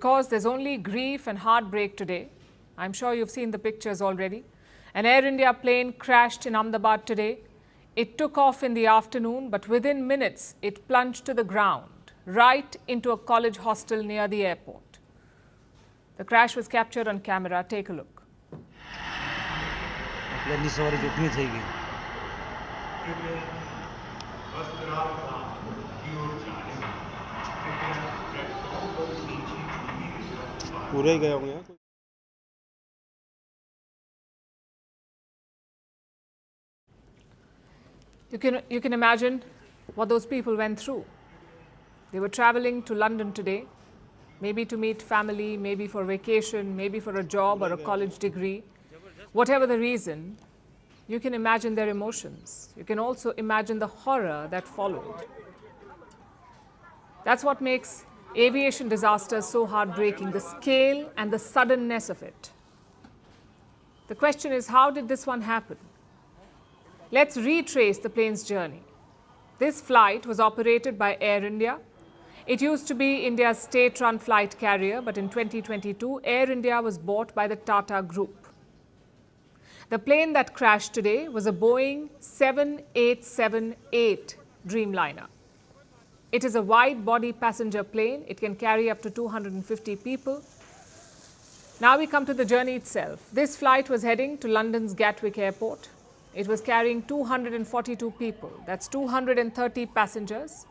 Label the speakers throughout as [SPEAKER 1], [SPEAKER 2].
[SPEAKER 1] Because there's only grief and heartbreak today. I'm sure you've seen the pictures already. An Air India plane crashed in Ahmedabad today. It took off in the afternoon, but within minutes, it plunged to the ground, right into a college hostel near the airport. The crash was captured on camera. Take a look.
[SPEAKER 2] पूरे ही गए होंगे।
[SPEAKER 1] You can imagine what those people went through. They were traveling to London today, maybe to meet family, maybe for vacation, maybe for a job or a college degree. Whatever the reason, you can imagine their emotions. You can also imagine the horror that followed. That's what makes aviation disasters so heartbreaking, the scale and the suddenness of it. The question is, how did this one happen? Let's retrace the plane's journey. This flight was operated by Air India. It used to be India's state-run flight carrier, but in 2022, Air India was bought by the Tata Group. The plane that crashed today was a Boeing 7878 Dreamliner. It is a wide-body passenger plane. It can carry up to 250 people. Now we come to the journey itself. This flight was heading to London's Gatwick Airport. It was carrying 242 people. That's 230 passengers,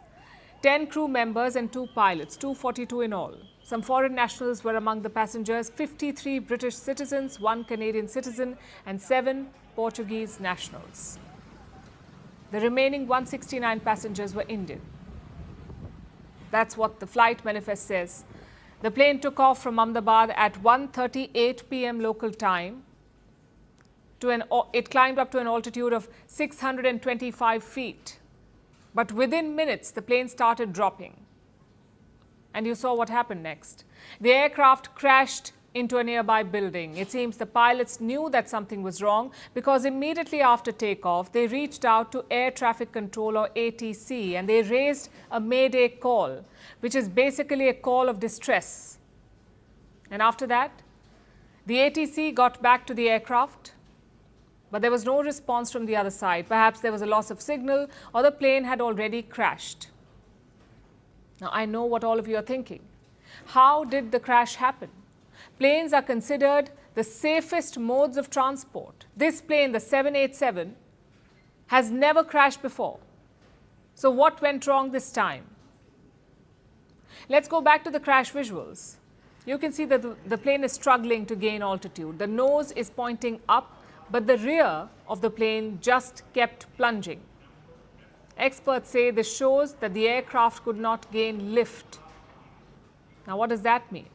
[SPEAKER 1] 10 crew members and 2 pilots, 242 in all. Some foreign nationals were among the passengers, 53 British citizens, 1 Canadian citizen and 7 Portuguese nationals. The remaining 169 passengers were Indian. That's what the flight manifest says. The plane took off from Ahmedabad at 1:38 p.m. local time. It climbed up to an altitude of 625 feet. But within minutes, the plane started dropping. And you saw what happened next. The aircraft crashed into a nearby building. It seems the pilots knew that something was wrong because immediately after takeoff, they reached out to Air Traffic Control or ATC and they raised a mayday call, which is basically a call of distress. And after that, the ATC got back to the aircraft, but there was no response from the other side. Perhaps there was a loss of signal or the plane had already crashed. Now, I know what all of you are thinking. How did the crash happen? Planes are considered the safest modes of transport. This plane, the 787, has never crashed before. So what went wrong this time? Let's go back to the crash visuals. You can see that the plane is struggling to gain altitude. The nose is pointing up, but the rear of the plane just kept plunging. Experts say this shows that the aircraft could not gain lift. Now, what does that mean?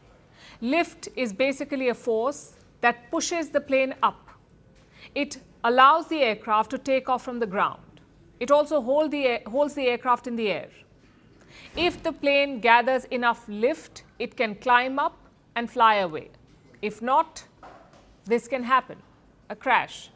[SPEAKER 1] Lift is basically a force that pushes the plane up. It allows the aircraft to take off from the ground. It also holds the aircraft in the air. If the plane gathers enough lift, it can climb up and fly away. If not, this can happen, a crash.